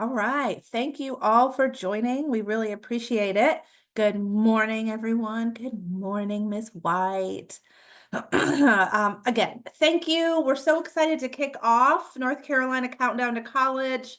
All right. Thank you all for joining. We really appreciate it. Good morning, everyone. Good morning, Miss White. Again, thank you. We're so excited to kick off North Carolina Countdown to College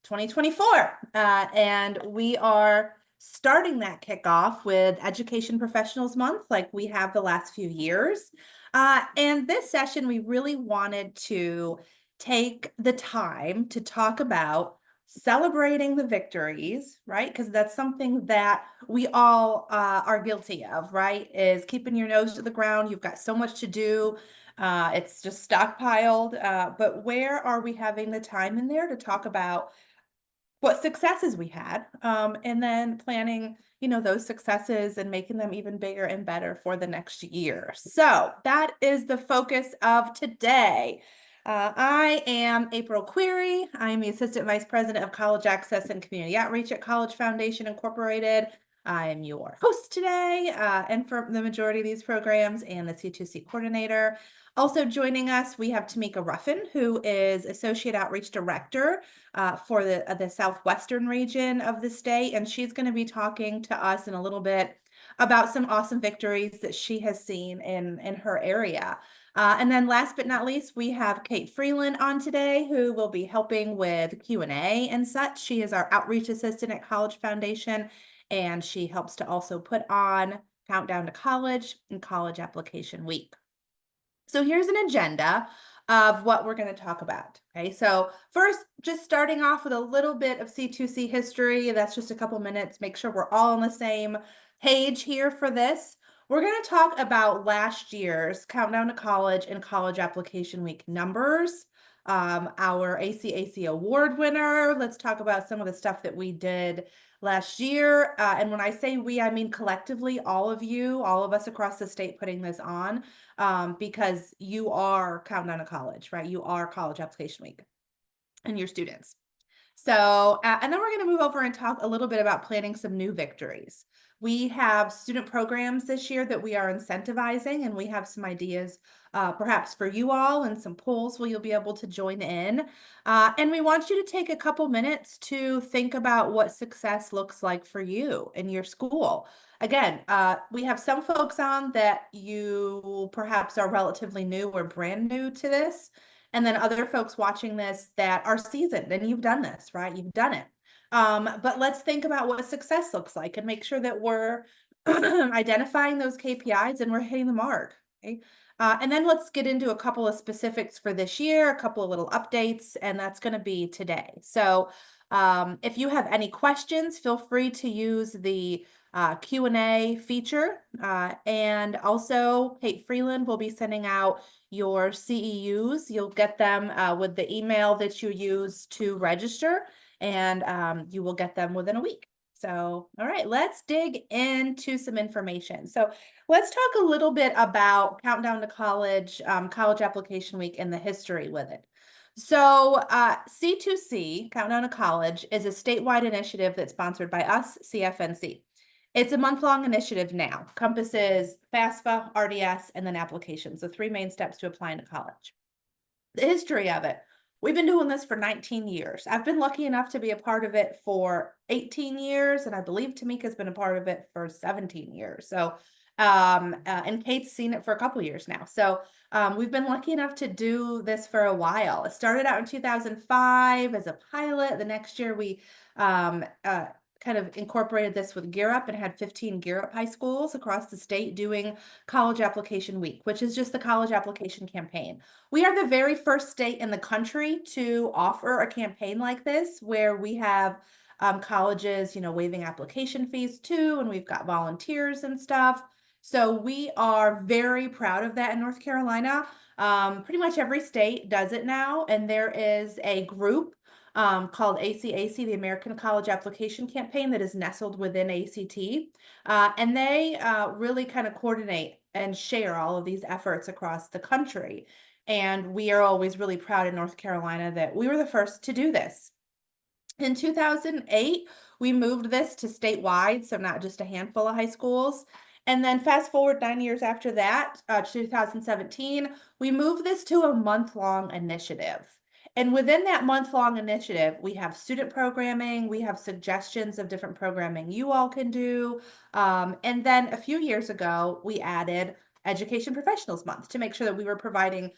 2024. And we are starting that kickoff with Education Professionals Month, like we have the last few years. And this session, we really wanted to take the time to talk about celebrating the victories, right? Because that's something that we all are guilty of, right? Is keeping your nose to the ground. You've got so much to do. It's just stockpiled. But where are we having the time in there to talk about what successes we had, and then planning, those successes and making them even bigger and better for the next year. So that is the focus of today. I am April Query. I am the Assistant Vice President of College Access and Community Outreach at College Foundation Incorporated. I am your host today, and for the majority of these programs, and the C2C coordinator. Also joining us, we have Tamika Ruffin, who is Associate Outreach Director for the Southwestern region of the state, and she's going to be talking to us in a little bit about some awesome victories that she has seen in her area. And then last but not least, we have Kate Freeland on today, who will be helping with Q&A and such. She is our outreach assistant at College Foundation, and she helps to also put on Countdown to College and College Application Week. So here's an agenda of what we're going to talk about. Okay, so first, just starting off with a little bit of C2C history. That's just a couple minutes. Make sure we're all on the same page here for this. We're going to talk about last year's Countdown to College and College Application Week numbers, our ACAC award winner. Let's talk about some of the stuff that we did last year. And when I say we, I mean collectively, all of you, all of us across the state putting this on, because you are Countdown to College, right? You are College Application Week and your students. So, and then we're going to move over and talk a little bit about planning some new victories. We have student programs this year that we are incentivizing, and we have some ideas perhaps for you all and some polls where you'll be able to join in. And we want you to take a couple minutes to think about what success looks like for you in your school. Again, we have some folks on that you perhaps are relatively new or brand new to this. And then other folks watching this that are seasoned, and you've done this, right? You've done it. But let's think about what success looks like and make sure that we're identifying those KPIs and we're hitting the mark. Okay? And then let's get into a couple of specifics for this year, a couple of little updates, and that's going to be today. So if you have any questions, feel free to use the Q&A feature. And also, Kate Freeland will be sending out your CEUs. You'll get them with the email that you use to register, and you will get them within a week. So, all right, let's dig into some information. So let's talk a little bit about Countdown to College, College Application Week, and the history with it. So C2C, Countdown to College, is a statewide initiative that's sponsored by us, CFNC. It's a month-long initiative now, compasses FAFSA, RDS, and then applications, the three main steps to applying to college. The history of it, we've been doing this for 19 years. I've been lucky enough to be a part of it for 18 years, and I believe Tamika's been a part of it for 17 years. So, and Kate's seen it for a couple years now. So we've been lucky enough to do this for a while. It started out in 2005 as a pilot. The next year we kind of incorporated this with Gear Up and had 15 Gear Up high schools across the state doing College Application Week, which is just the college application campaign. We are the very first state in the country to offer a campaign like this, where we have colleges, waiving application fees too, and we've got volunteers and stuff. So we are very proud of that in North Carolina. Pretty much every state does it now, and there is a group called ACAC, the American College Application Campaign, that is nestled within ACT. And they really kind of coordinate and share all of these efforts across the country. And we are always really proud in North Carolina that we were the first to do this. In 2008, we moved this to statewide, so not just a handful of high schools. And then fast forward 9 years after that, 2017, we moved this to a month-long initiative. And within that month-long initiative, we have student programming, we have suggestions of different programming you all can do. And then a few years ago, we added Education Professionals Month to make sure that we were providing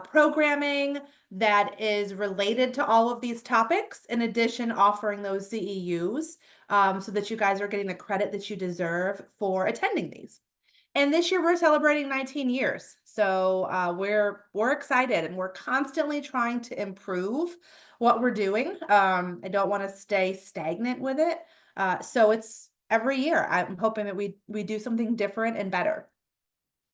programming that is related to all of these topics, in addition offering those CEUs so that you guys are getting the credit that you deserve for attending these. And this year we're celebrating 19 years. So we're excited, and we're constantly trying to improve what we're doing. I don't want to stay stagnant with it. So it's every year I'm hoping that we do something different and better.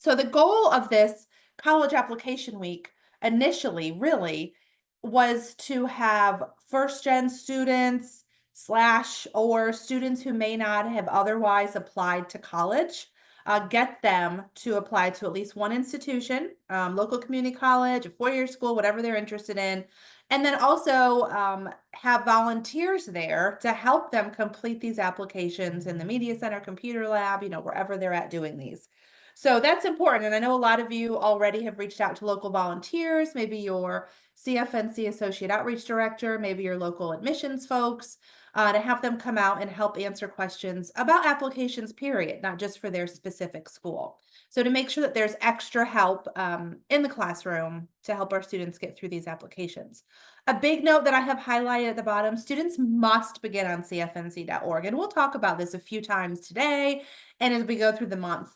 So the goal of this college application week initially really was to have first gen students or students who may not have otherwise applied to college, get them to apply to at least one institution, local community college, a four-year school, whatever they're interested in. And then also have volunteers there to help them complete these applications in the media center, computer lab, wherever they're at doing these. So that's important. And I know a lot of you already have reached out to local volunteers, maybe your CFNC Associate Outreach Director, maybe your local admissions folks, to have them come out and help answer questions about applications, period, not just for their specific school. So to make sure that there's extra help in the classroom to help our students get through these applications. A big note that I have highlighted at the bottom, students must begin on cfnc.org. And we'll talk about this a few times today and as we go through the month.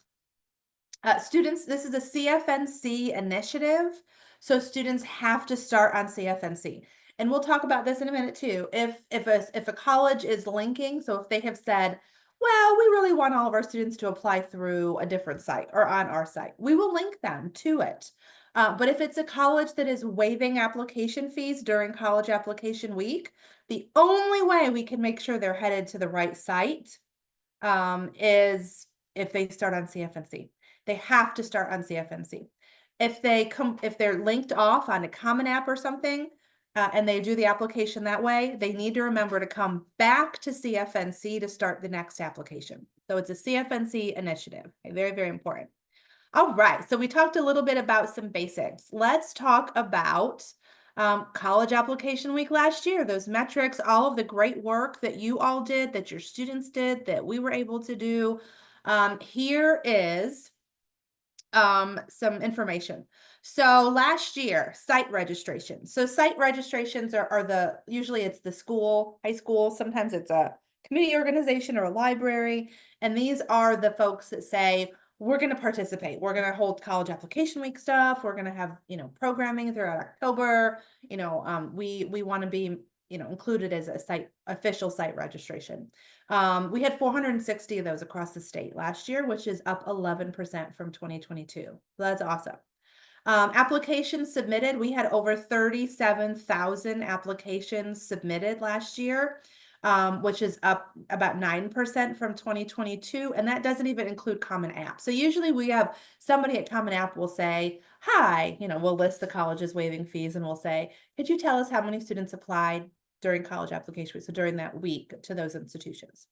Students, this is a CFNC initiative, so students have to start on CFNC. And we'll talk about this in a minute too. If a college is linking, so if they have said, well, we really want all of our students to apply through a different site or on our site, we will link them to it. But if it's a college that is waiving application fees during college application week, the only way we can make sure they're headed to the right site is if they start on CFNC. They have to start on CFNC. If they're linked off on a Common App or something, and they do the application that way, they need to remember to come back to CFNC to start the next application. So it's a CFNC initiative. Okay, very, very important. All right, so we talked a little bit about some basics. Let's talk about college application week last year, those metrics, all of the great work that you all did, that your students did, that we were able to do. Here is some information. So last year, site registration. So site registrations are usually it's the school, high school, sometimes it's a community organization or a library. And these are the folks that say, we're going to participate. We're going to hold college application week stuff. We're going to have, programming throughout October. We want to be, included as a official site registration. We had 460 of those across the state last year, which is up 11% from 2022. So that's awesome. Applications submitted, we had over 37,000 applications submitted last year, which is up about 9% from 2022. And that doesn't even include Common App. So usually we have somebody at Common App will say, hi, we'll list the colleges waiving fees and we'll say, could you tell us how many students applied during college application week, so during that week to those institutions.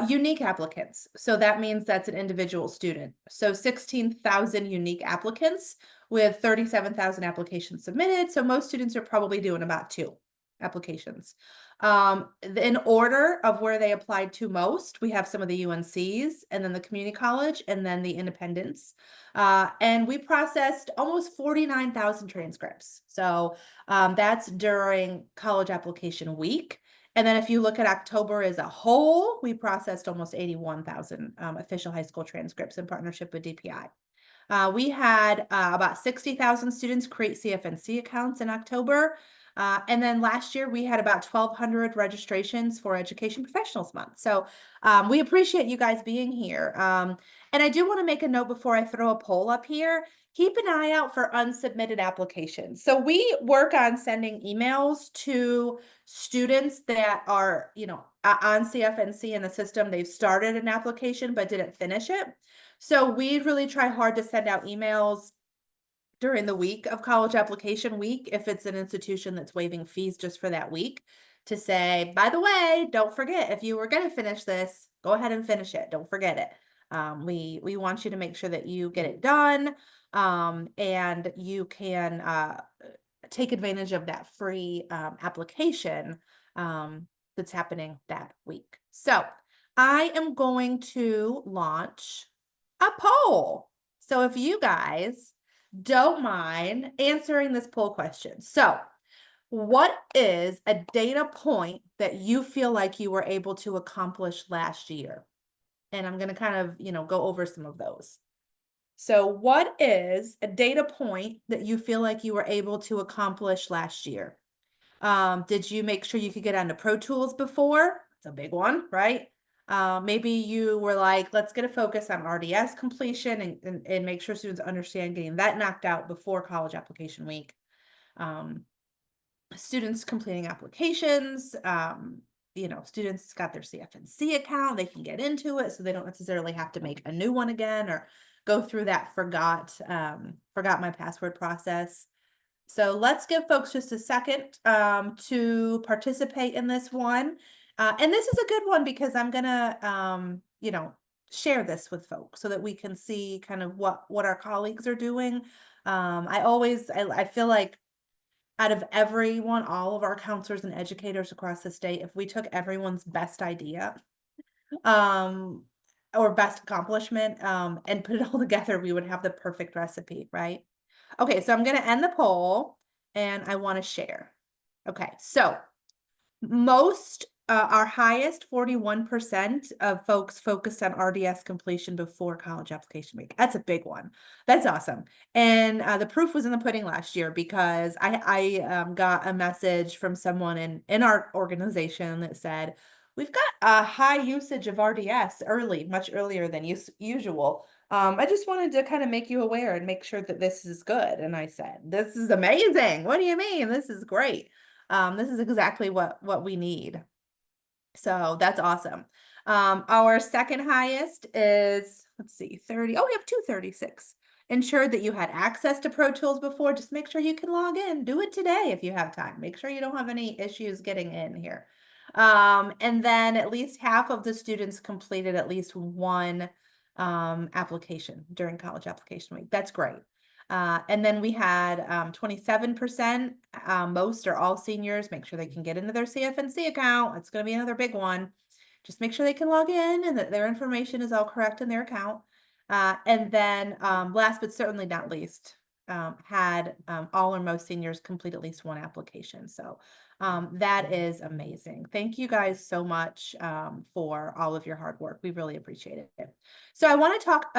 Unique applicants. So that means that's an individual student. So 16,000 unique applicants with 37,000 applications submitted. So most students are probably doing about 2 applications. In order of where they applied to most, we have some of the UNCs and then the community college and then the independents. And we processed almost 49,000 transcripts. So that's during college application week. And then if you look at October as a whole, we processed almost 81,000 official high school transcripts in partnership with DPI. We had about 60,000 students create CFNC accounts in October. And then last year we had about 1,200 registrations for Education Professionals Month. So we appreciate you guys being here. And I do want to make a note before I throw a poll up here. Keep an eye out for unsubmitted applications. So we work on sending emails to students that are, on CFNC in the system. They've started an application but didn't finish it. So we really try hard to send out emails during the week of college application week, if it's an institution that's waiving fees just for that week, to say, by the way, don't forget, if you were going to finish this, go ahead and finish it. Don't forget it. We want you to make sure that you get it done, and you can take advantage of that free application that's happening that week. So I am going to launch a poll. So if you guys don't mind answering this poll question. So what is a data point that you feel like you were able to accomplish last year? And I'm going to kind of, go over some of those. So what is a data point that you feel like you were able to accomplish last year? Did you make sure you could get onto Pro Tools before? It's a big one, right? Maybe you were like, let's get a focus on RDS completion and make sure students understand getting that knocked out before college application week. Students completing applications, students got their CFNC account, they can get into it, so they don't necessarily have to make a new one again or go through that forgot my password process. So let's give folks just a second to participate in this one. And this is a good one because I'm gonna, share this with folks so that we can see kind of what our colleagues are doing. I feel like out of everyone, all of our counselors and educators across the state, if we took everyone's best idea, or best accomplishment, and put it all together, we would have the perfect recipe, right? Okay, so I'm gonna end the poll and I wanna share. Okay, so our highest 41% of folks focused on RDS completion before college application week. That's a big one. That's awesome. And the proof was in the pudding last year because I got a message from someone in our organization that said, we've got a high usage of RDS early, much earlier than usual. I just wanted to kind of make you aware and make sure that this is good. And I said, this is amazing. What do you mean? This is great. This is exactly what we need. So that's awesome. Our second highest is, let's see, 30. Oh, we have 236. Ensured that you had access to Pro Tools before. Just make sure you can log in. Do it today if you have time. Make sure you don't have any issues getting in here. And then at least half of the students completed at least one application during college application week. That's great. And then we had 27%, most or all seniors, make sure they can get into their CFNC account. It's going to be another big one. Just make sure they can log in and that their information is all correct in their account. And then last but certainly not least, had all or most seniors complete at least one application. So that is amazing. Thank you guys so much for all of your hard work. We really appreciate it. So I want to talk,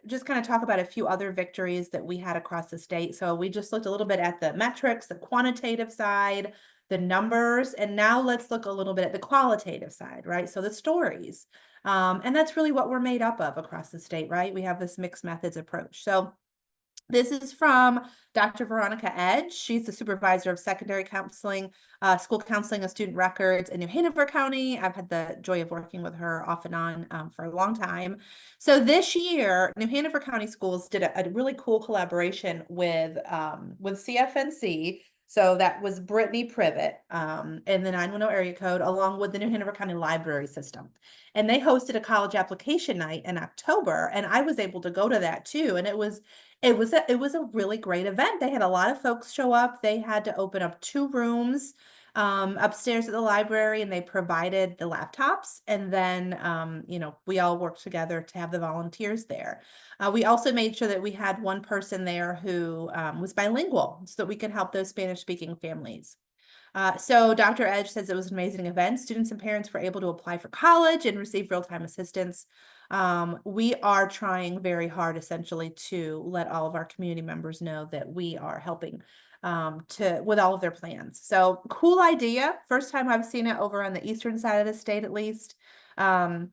just kind of talk about a few other victories that we had across the state. So we just looked a little bit at the metrics, the quantitative side, the numbers, and now let's look a little bit at the qualitative side, right? So the stories. And that's really what we're made up of across the state, right? We have this mixed methods approach. So this is from Dr. Veronica Edge. She's the supervisor of secondary counseling, school counseling and student records in New Hanover County. I've had the joy of working with her off and on for a long time. So this year, New Hanover County Schools did a really cool collaboration with CFNC. So that was Brittany Privet in the 910 area code, along with the New Hanover County Library System. And they hosted a college application night in October, and I was able to go to that too. And it was a really great event. They had a lot of folks show up. They had to open up 2 rooms upstairs at the library, and they provided the laptops. And then, we all worked together to have the volunteers there. We also made sure that we had one person there who was bilingual so that we could help those Spanish-speaking families. So Dr. Edge says it was an amazing event. Students and parents were able to apply for college and receive real-time assistance. We are trying very hard, essentially, to let all of our community members know that we are helping with all of their plans. So cool idea. First time I've seen it over on the eastern side of the state, at least. And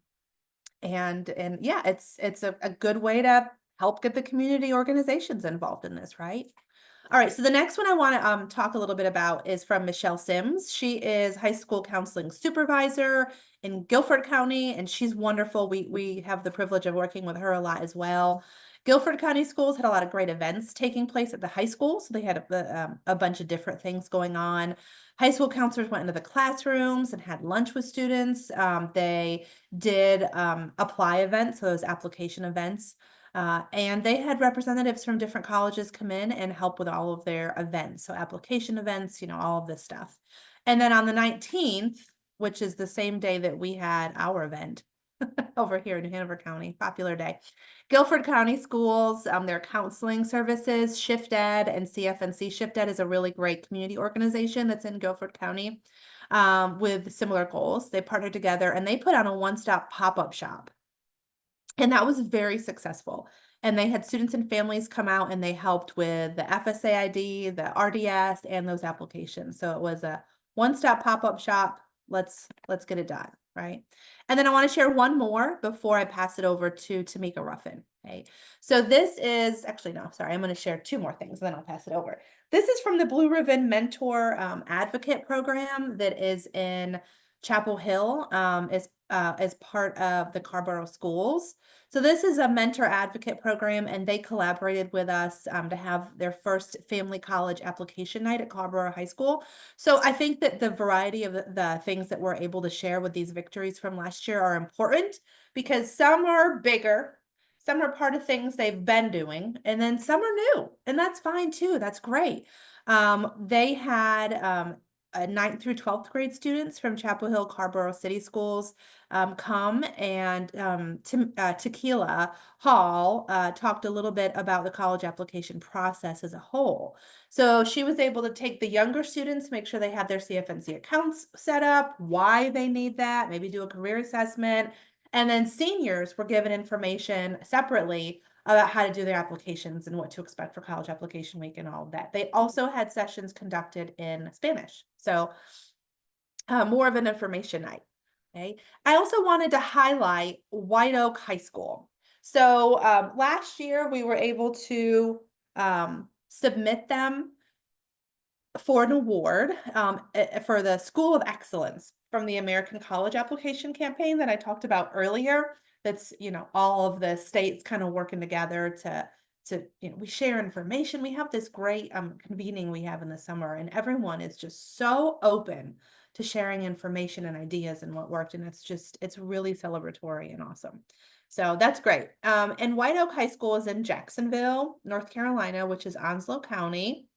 yeah, it's a good way to help get the community organizations involved in this, right? All right, so the next one I want to talk a little bit about is from Michelle Sims. She is high school counseling supervisor in Guilford County, and she's wonderful. We have the privilege of working with her a lot as well. Guilford County Schools had a lot of great events taking place at the high school, so they had a bunch of different things going on. High school counselors went into the classrooms and had lunch with students. They did apply events, so those application events. And they had representatives from different colleges come in and help with all of their events. So application events, all of this stuff. And then on the 19th, which is the same day that we had our event over here in Hanover County, popular day, Guilford County Schools, their counseling services, Shift Ed and CFNC. Shift Ed is a really great community organization that's in Guilford County with similar goals. They partnered together and they put on a one-stop pop-up shop. And that was very successful. And they had students and families come out and they helped with the FSA ID, the RDS, and those applications. So it was a one-stop pop-up shop. Let's get it done, right? And then I want to share one more before I pass it over to Tamika Ruffin. Okay. So this is actually, no, sorry, I'm going to share two more things, and then I'll pass it over. This is from the Blue Ribbon Mentor Advocate Program that is in Chapel Hill as part of the Carborough Schools. So this is a mentor advocate program, and they collaborated with us to have their first family college application night at Carborough High School. So I think that the variety of the things that we're able to share with these victories from last year are important, because some are bigger, some are part of things they've been doing, and then some are new, and that's fine too. That's great. They had 9th through 12th grade students from Chapel Hill, Carborough City Schools come, and Tequila Hall talked a little bit about the college application process as a whole. So she was able to take the younger students, make sure they have their CFNC accounts set up, why they need that, maybe do a career assessment. And then seniors were given information separately about how to do their applications and what to expect for college application week and all of that. They also had sessions conducted in Spanish. So more of an information night. Okay. I also wanted to highlight White Oak High School. So last year we were able to submit them for an award for the School of Excellence from the American College Application campaign that I talked about earlier. That's, all of the states kind of working together to we share information. We have this great convening we have in the summer, and everyone is just so open to sharing information and ideas and what worked. And it's really celebratory and awesome. So that's great. And White Oak High School is in Jacksonville, North Carolina, which is Onslow County.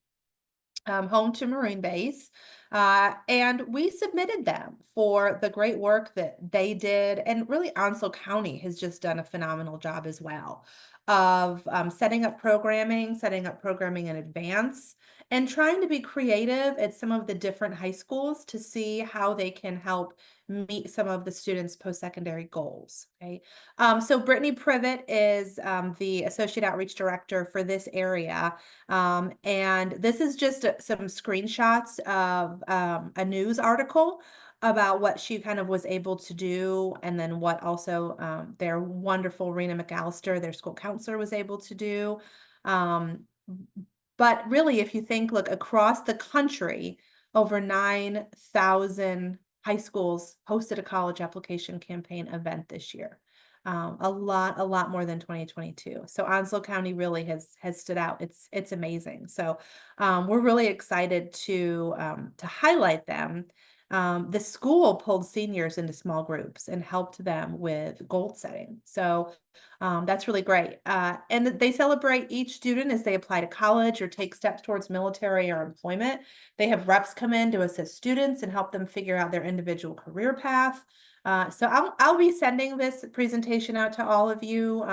Home to Marine Base, and we submitted them for the great work that they did. And really, Onslow County has just done a phenomenal job as well of setting up programming in advance, and trying to be creative at some of the different high schools to see how they can help meet some of the students' post-secondary goals. Okay. So Brittany Privet is the Associate Outreach Director for this area. And this is just some screenshots of a news article about what she kind of was able to do, and then what also their wonderful Rena McAllister, their school counselor, was able to do. But really, if you think, look, across the country, over 9,000 high schools hosted a college application campaign event this year. A lot more than 2022. So Onslow County really has stood out. It's amazing. So we're really excited to highlight them. The school pulled seniors into small groups and helped them with goal setting. So that's really great. And they celebrate each student as they apply to college or take steps towards military or employment. They have reps come in to assist students and help them figure out their individual career path. So I'll be sending this presentation out to all of you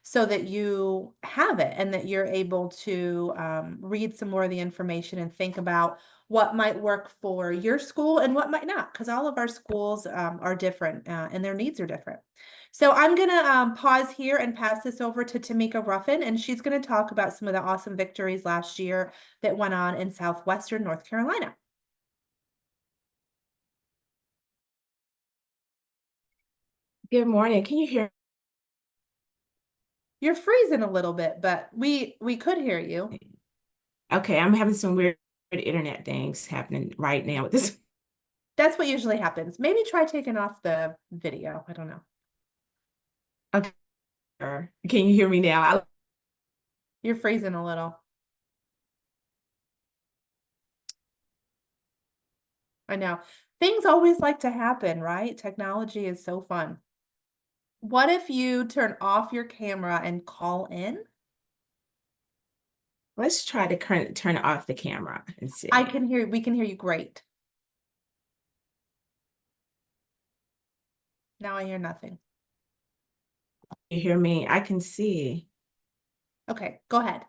so that you have it and that you're able to read some more of the information and think about what might work for your school and what might not, because all of our schools are different and their needs are different. So I'm going to pause here and pass this over to Tamika Ruffin, and she's going to talk about some of the awesome victories last year that went on in Southwestern North Carolina. Good morning. Can you hear? You're freezing a little bit, but we could hear you. Okay, I'm having some weird internet things happening right now with this. That's what usually happens. Maybe try taking off the video. I don't know. Okay, can you hear me now? You're freezing a little. I know. Things always like to happen, right? Technology is so fun. What if you turn off your camera and call in? Let's try to turn off the camera and see. We can hear you great. Now I hear nothing. You hear me? I can see. Okay, go ahead.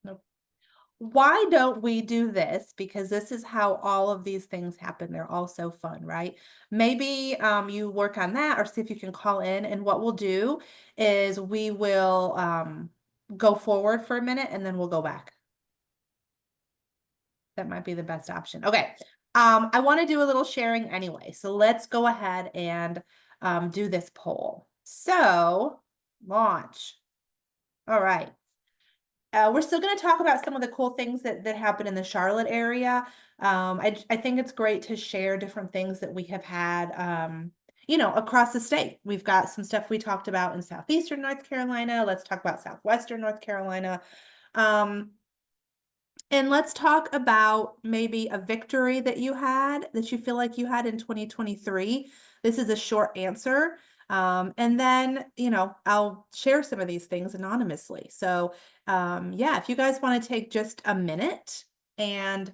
Nope. Why don't we do this? Because this is how all of these things happen. They're all so fun, right? Maybe you work on that or see if you can call in. And what we'll do is we will go forward for a minute and then we'll go back. That might be the best option. Okay. I want to do a little sharing anyway. So let's go ahead and do this poll. So launch. All right. We're still going to talk about some of the cool things that happen in the Charlotte area. I think it's great to share different things that we have had, across the state. We've got some stuff we talked about in Southeastern North Carolina. Let's talk about Southwestern North Carolina. And let's talk about maybe a victory that you feel like you had in 2023. This is a short answer. And then, I'll share some of these things anonymously. So, yeah, if you guys want to take just a minute and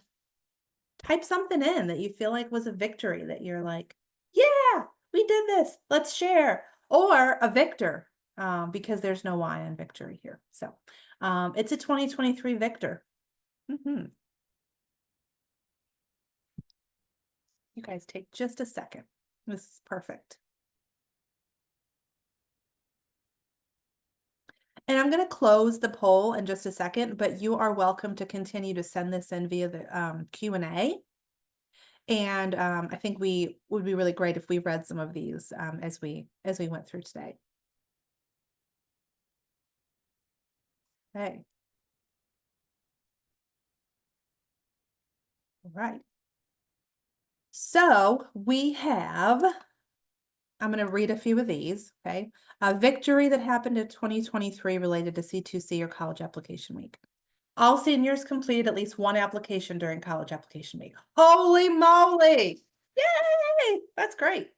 type something in that you feel like was a victory that you're like, yeah, we did this. Let's share. Or a victor, because there's no Y in victory here. So, it's a 2023 victor. You guys take just a second. This is perfect. And I'm going to close the poll in just a second, but you are welcome to continue to send this in via the Q&A. And I think we would be really great if we read some of these as we went through today. Okay. All right. So we have, I'm going to read a few of these, okay? A victory that happened in 2023 related to C2C or College Application Week. All seniors completed at least one application during College Application Week. Holy moly! Yay! That's great.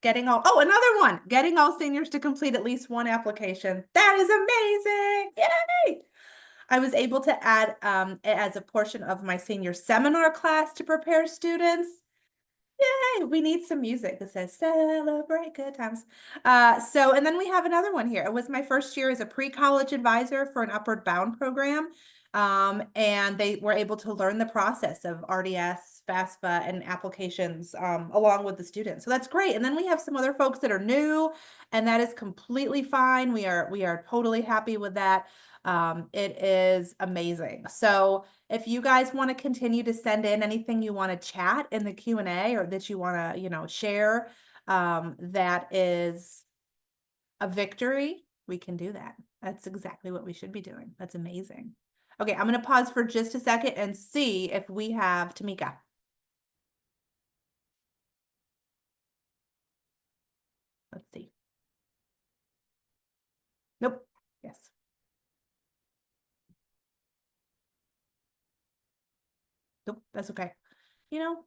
Another one. Getting all seniors to complete at least one application. That is amazing! Yay! I was able to add it as a portion of my senior seminar class to prepare students. Yay, we need some music that says celebrate good times. And then we have another one here. It was my first year as a pre-college advisor for an Upward Bound program. And they were able to learn the process of RDS, FAFSA, and applications along with the students. So that's great. And then we have some other folks that are new, and that is completely fine. We are totally happy with that. It is amazing. So if you guys want to continue to send in anything you want to chat in the Q&A or that you want to, share, that is a victory, we can do that. That's exactly what we should be doing. That's amazing. Okay, I'm going to pause for just a second and see if we have Tamika. Let's see. Nope. Yes. Nope, that's okay.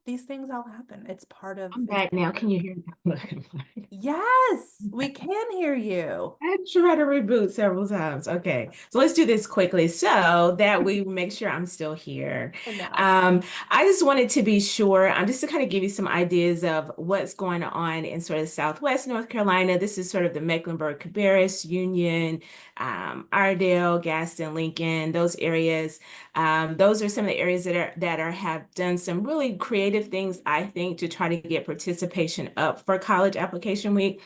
These things all happen. It's part of I'm back now. Can you hear me? Yes, we can hear you. I tried to reboot several times. Okay, so let's do this quickly so that we make sure I'm still here. I just wanted to be sure, just to kind of give you some ideas of what's going on in sort of Southwest North Carolina. This is sort of the Mecklenburg, Cabarrus, Union, Iredell, Gaston, Lincoln, those areas. Those are some of the areas that have done some really creative things, I think, to try to get participation up for College Application Week.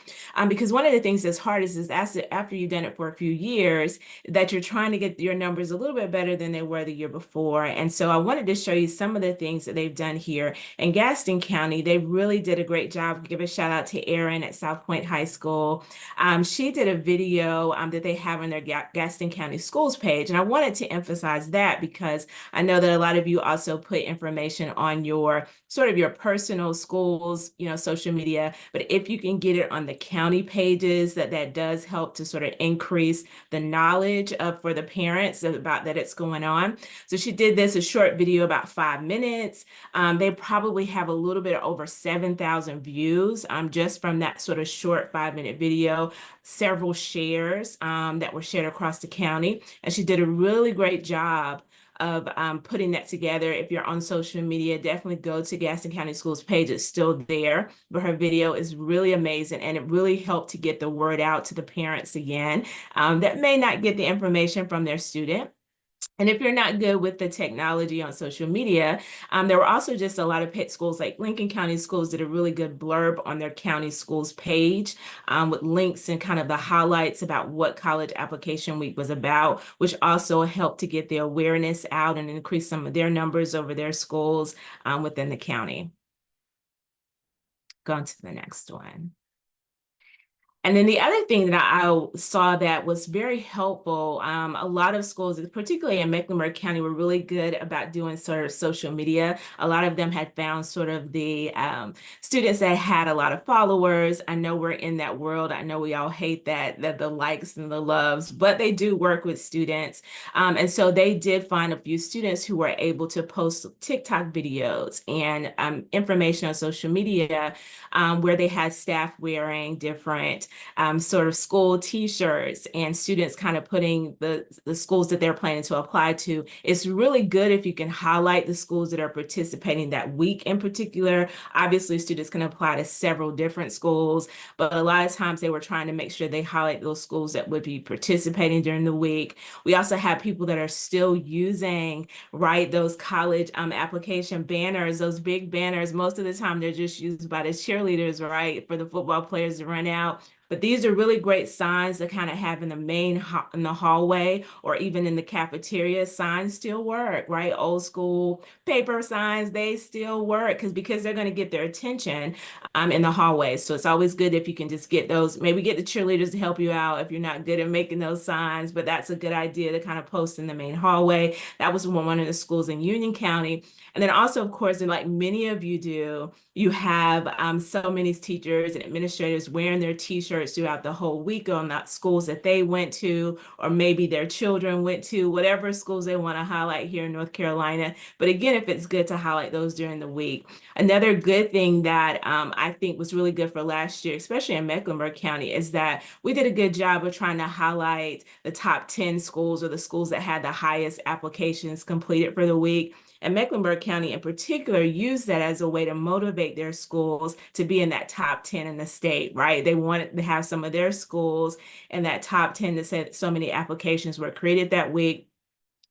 Because one of the things that's hard is after you've done it for a few years, that you're trying to get your numbers a little bit better than they were the year before. And so I wanted to show you some of the things that they've done here in Gaston County. They really did a great job. Give a shout out to Erin at South Point High School. She did a video that they have on their Gaston County Schools page. And I wanted to emphasize that because I know that a lot of you also put information on your your sort of your personal schools, social media. But if you can get it on the county pages, that does help to sort of increase the knowledge for the parents about that it's going on. So she did this, a short video, about 5 minutes. They probably have a little bit over 7,000 views just from that sort of short 5-minute video, several shares that were shared across the county. And she did a really great job of putting that together. If you're on social media, definitely go to Gaston County Schools page. It's still there, but her video is really amazing, and it really helped to get the word out to the parents again that may not get the information from their student. And if you're not good with the technology on social media, there were also just a lot of pet schools, like Lincoln County Schools did a really good blurb on their county schools page with links and kind of the highlights about what College Application Week was about, which also helped to get the awareness out and increase some of their numbers over their schools within the county. Go on to the next one. And then the other thing that I saw that was very helpful, a lot of schools, particularly in Mecklenburg County, were really good about doing sort of social media. A lot of them had found sort of the students that had a lot of followers. I know we're in that world. I know we all hate that the likes and the loves, but they do work with students. And so they did find a few students who were able to post TikTok videos and information on social media where they had staff wearing different sort of school t-shirts and students kind of putting the schools that they're planning to apply to. It's really good if you can highlight the schools that are participating that week in particular. Obviously, students can apply to several different schools, but a lot of times they were trying to make sure they highlight those schools that would be participating during the week. We also have people that are still using, right, those college application banners, those big banners. Most of the time they're just used by the cheerleaders, right, for the football players to run out. But these are really great signs to kind of have in the main in the hallway or even in the cafeteria. Signs still work, right? Old school paper signs, they still work because they're going to get their attention in the hallway. So it's always good if you can just get those, maybe get the cheerleaders to help you out if you're not good at making those signs, but that's a good idea to kind of post in the main hallway. That was one of the schools in Union County. And then also, of course, and like many of you do, you have so many teachers and administrators wearing their t-shirts throughout the whole week on that schools that they went to, or maybe their children went to, whatever schools they want to highlight here in North Carolina. But again, if it's good to highlight those during the week. Another good thing that I think was really good for last year, especially in Mecklenburg County, is that we did a good job of trying to highlight the top 10 schools or the schools that had the highest applications completed for the week. And Mecklenburg County in particular used that as a way to motivate their schools to be in that top 10 in the state, right? They wanted to have some of their schools in that top 10 that said so many applications were created that week.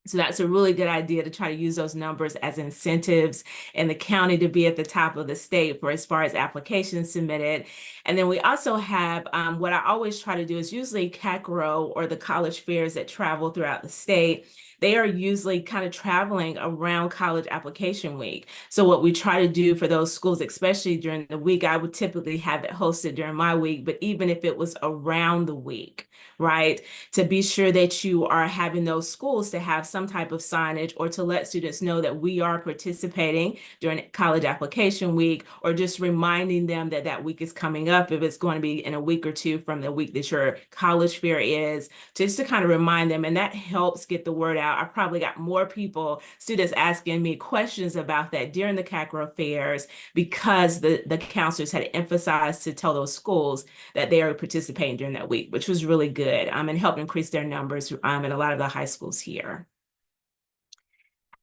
So that's a really good idea to try to use those numbers as incentives in the county to be at the top of the state for as far as applications submitted. And then we also have what I always try to do is usually CACRO or the college fairs that travel throughout the state. They are usually kind of traveling around College Application Week. So what we try to do for those schools, especially during the week, I would typically have it hosted during my week, but even if it was around the week, right, to be sure that you are having those schools to have some type of signage or to let students know that we are participating during College Application Week, or just reminding them that that week is coming up if it's going to be in a week or two from the week that your college fair is, just to kind of remind them. And that helps get the word out. I probably got more people, students asking me questions about that during the CACRO fairs because the counselors had emphasized to tell those schools that they are participating during that week, which was really good and helped increase their numbers in a lot of the high schools here.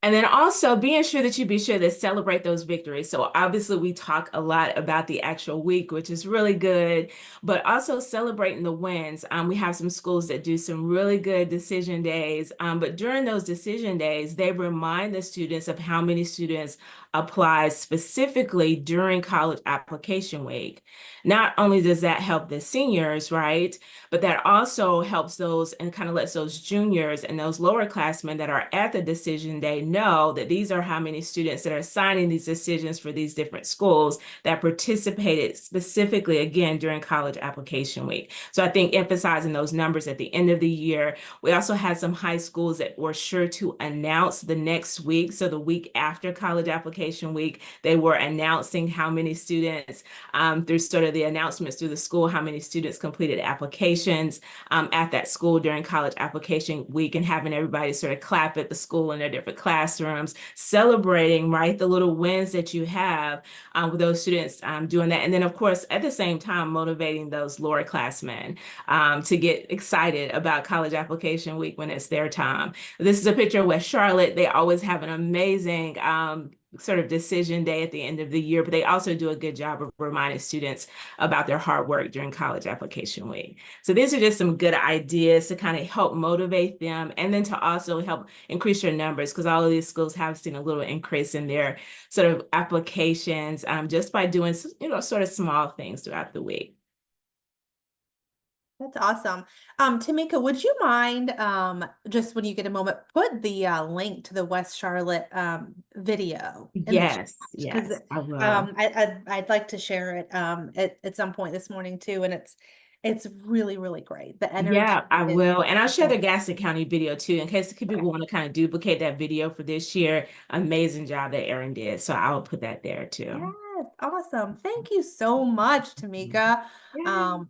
And then also being sure that you be sure to celebrate those victories. So obviously we talk a lot about the actual week, which is really good, but also celebrating the wins. We have some schools that do some really good decision days, but during those decision days, they remind the students of how many students apply specifically during College Application Week. not only does that help the seniors, right, but that also helps those and kind of lets those juniors and those lower classmen that are at the decision day know that these are how many students that are signing these decisions for these different schools that participated specifically, again, during college application week. So I think emphasizing those numbers at the end of the year. We also had some high schools that were sure to announce the next week. So the week after college application week, they were announcing how many students through sort of the announcements through the school, how many students completed applications at that school during college application week, and having everybody sort of clap at the school in their different classrooms, celebrating, right, the little wins that you have with those students doing that. And then, of course, at the same time, motivating those lower classmen to get excited about college application week when it's their time. This is a picture of West Charlotte. They always have an amazing sort of decision day at the end of the year, but they also do a good job of reminding students about their hard work during college application week. So these are just some good ideas to kind of help motivate them, and then to also help increase your numbers, because all of these schools have seen a little increase in their sort of applications just by doing, sort of small things throughout the week. That's awesome. Tamika, would you mind, just when you get a moment, put the link to the West Charlotte video in the chat? Yes, Because yes, I will. I'd like to share it at some point this morning too, and it's really, really great. The energy Yeah, I is will. And I'll share the Gaston County video too, in case people want to kind of duplicate that video for this year. Amazing job that Erin did. So I'll put that there too. Yes, awesome. Thank you so much, Tamika. Yeah.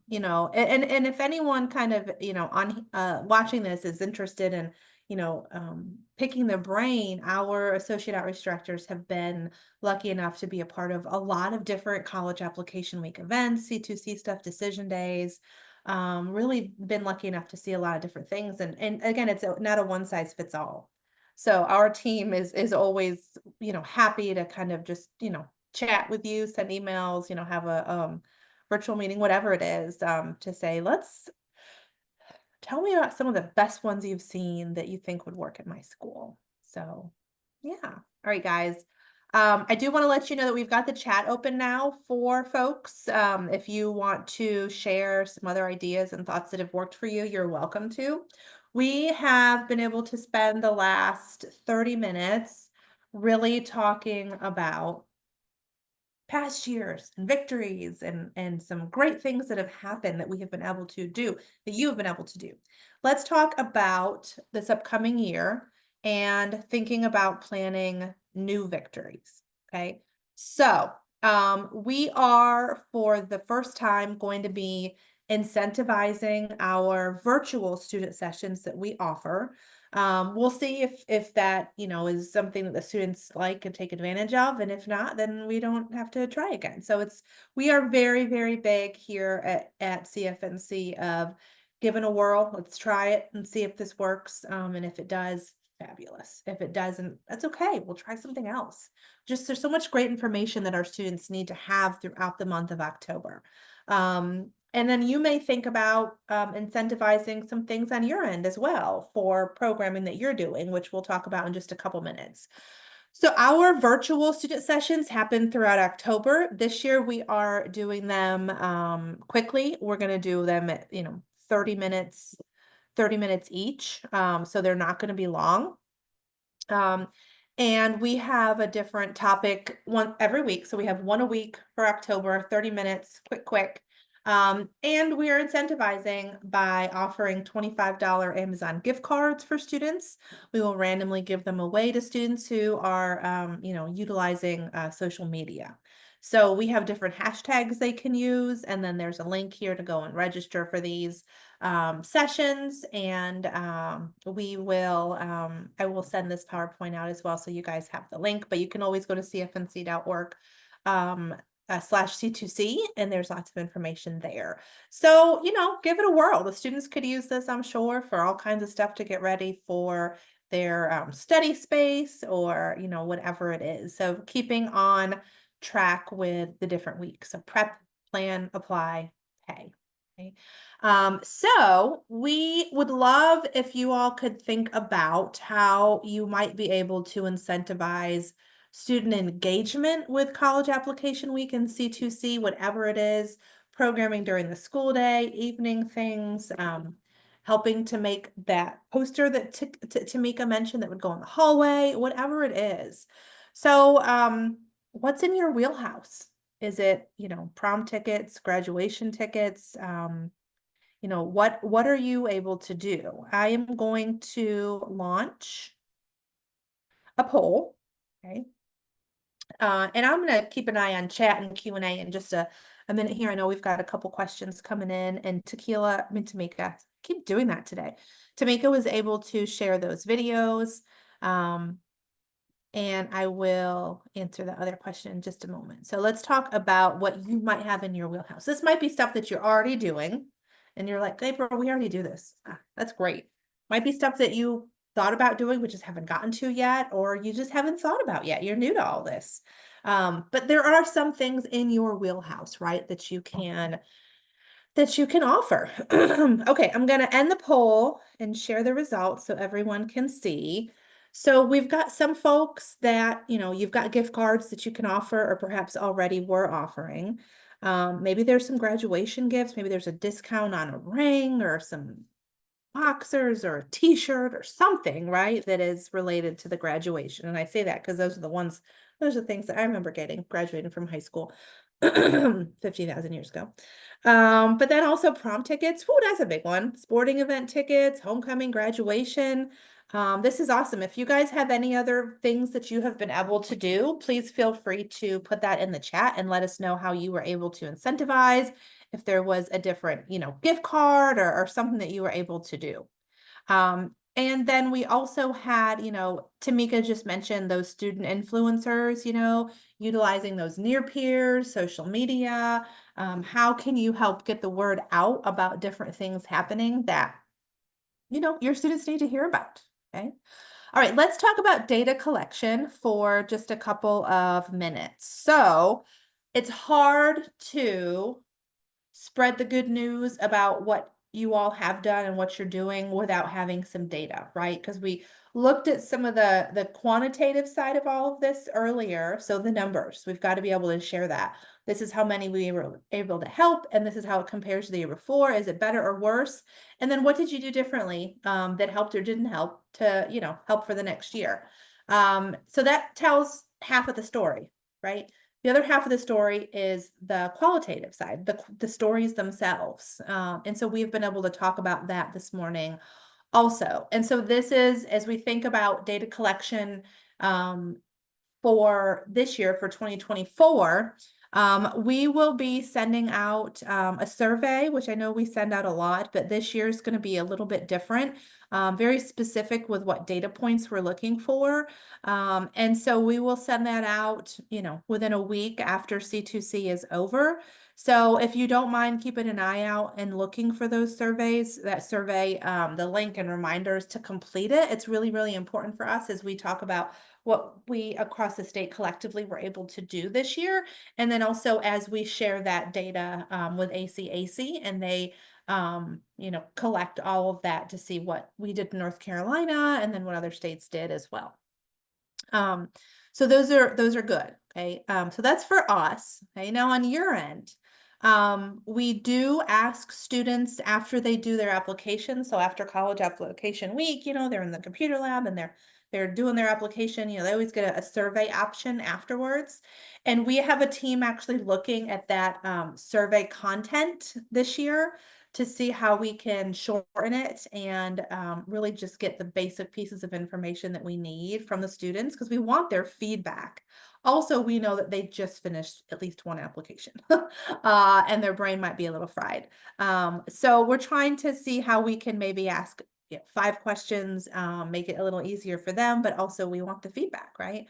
And if anyone kind of, on watching this is interested in, picking their brain, our associate outreach directors have been lucky enough to be a part of a lot of different college application week events, C2C stuff, decision days. Really been lucky enough to see a lot of different things. And again, it's not a one size fits all. So our team is always, happy to kind of just, chat with you, send emails, have a virtual meeting, whatever it is, to say, let's tell me about some of the best ones you've seen that you think would work at my school. So yeah. All right, guys. I do want to let you know that we've got the chat open now for folks. If you want to share some other ideas and thoughts that have worked for you, you're welcome to. We have been able to spend the last 30 minutes really talking about past years and victories and some great things that have happened that we have been able to do, that you have been able to do. Let's talk about this upcoming year and thinking about planning new victories. Okay. So we are, for the first time, going to be incentivizing our virtual student sessions that we offer. We'll see if that, is something that the students like and take advantage of. And if not, then we don't have to try again. So we are very, very big here at CFNC of give it a whirl. Let's try it and see if this works. And if it does, fabulous. If it doesn't, that's okay. We'll try something else. Just there's so much great information that our students need to have throughout the month of October. And then you may think about incentivizing some things on your end as well for programming that you're doing, which we'll talk about in just a couple minutes. So our virtual student sessions happen throughout October. This year we are doing them quickly. We're going to do them at 30 minutes each. So they're not going to be long. And we have a different topic every week. So we have one a week for October, 30 minutes, quick. And we are incentivizing by offering $25 Amazon gift cards for students. We will randomly give them away to students who are, utilizing social media. So we have different hashtags they can use, and then there's a link here to go and register for these sessions. And I will send this PowerPoint out as well, so you guys have the link, but you can always go to cfnc.org /C2C, and there's lots of information there. So, give it a whirl. The students could use this, I'm sure, for all kinds of stuff to get ready for their study space or, whatever it is. So keeping on track with the different weeks. So prep, plan, apply, pay. Okay. So we would love if you all could think about how you might be able to incentivize student engagement with college application week and C2C, whatever it is, programming during the school day, evening things, helping to make that poster that Tamika mentioned that would go in the hallway, whatever it is. So, what's in your wheelhouse? Is it, prom tickets, graduation tickets? What are you able to do? I am going to launch a poll, okay? And I'm going to keep an eye on chat and Q&A in just a minute here. I know we've got a couple questions coming in, and Tamika, keep doing that today. Tamika was able to share those videos. And I will answer the other question in just a moment. So let's talk about what you might have in your wheelhouse. This might be stuff that you're already doing, and you're like, April, we already do this. That's great. Might be stuff that you thought about doing, but just haven't gotten to yet, or you just haven't thought about yet. You're new to all this. But there are some things in your wheelhouse, right, that you can offer. Okay, I'm going to end the poll and share the results so everyone can see. So we've got some folks that, you've got gift cards that you can offer, or perhaps already were offering. Maybe there's some graduation gifts. Maybe there's a discount on a ring or some boxers or a t-shirt or something, right, that is related to the graduation. And I say that because those are the things that I remember graduating from high school 50,000 years ago. But then also prom tickets. Whoo, that's a big one. Sporting event tickets, homecoming, graduation. This is awesome. If you guys have any other things that you have been able to do, please feel free to put that in the chat and let us know how you were able to incentivize, if there was a different, gift card or something that you were able to do. And then we also had, Tamika just mentioned those student influencers, utilizing those near peers, social media. How can you help get the word out about different things happening that, your students need to hear about? Okay. All right, let's talk about data collection for just a couple of minutes. So it's hard to spread the good news about what you all have done and what you're doing without having some data, right? Because we looked at some of the quantitative side of all of this earlier. So the numbers, we've got to be able to share that. This is how many we were able to help, and this is how it compares to the year before. Is it better or worse? And then what did you do differently that helped or didn't help to, help for the next year? So that tells half of the story, right? The other half of the story is the qualitative side, the stories themselves. And so we've been able to talk about that this morning also. And so this is, as we think about data collection for this year, for 2024, we will be sending out a survey, which I know we send out a lot, but this year is going to be a little bit different, very specific with what data points we're looking for. And so we will send that out, within a week after C2C is over. So if you don't mind keeping an eye out and looking for those surveys, that survey, the link and reminders to complete it, it's really, really important for us as we talk about what we across the state collectively were able to do this year. And then also as we share that data with ACAC, and they collect all of that to see what we did in North Carolina and then what other states did as well. So those are good. Okay. So that's for us. Okay. Now on your end, we do ask students after they do their application. So after college application week, they're in the computer lab and they're doing their application, they always get a survey option afterwards. And we have a team actually looking at that survey content this year to see how we can shorten it and really just get the basic pieces of information that we need from the students, because we want their feedback. Also, we know that they just finished at least one application and their brain might be a little fried. So we're trying to see how we can maybe ask 5 questions, make it a little easier for them, but also we want the feedback, right?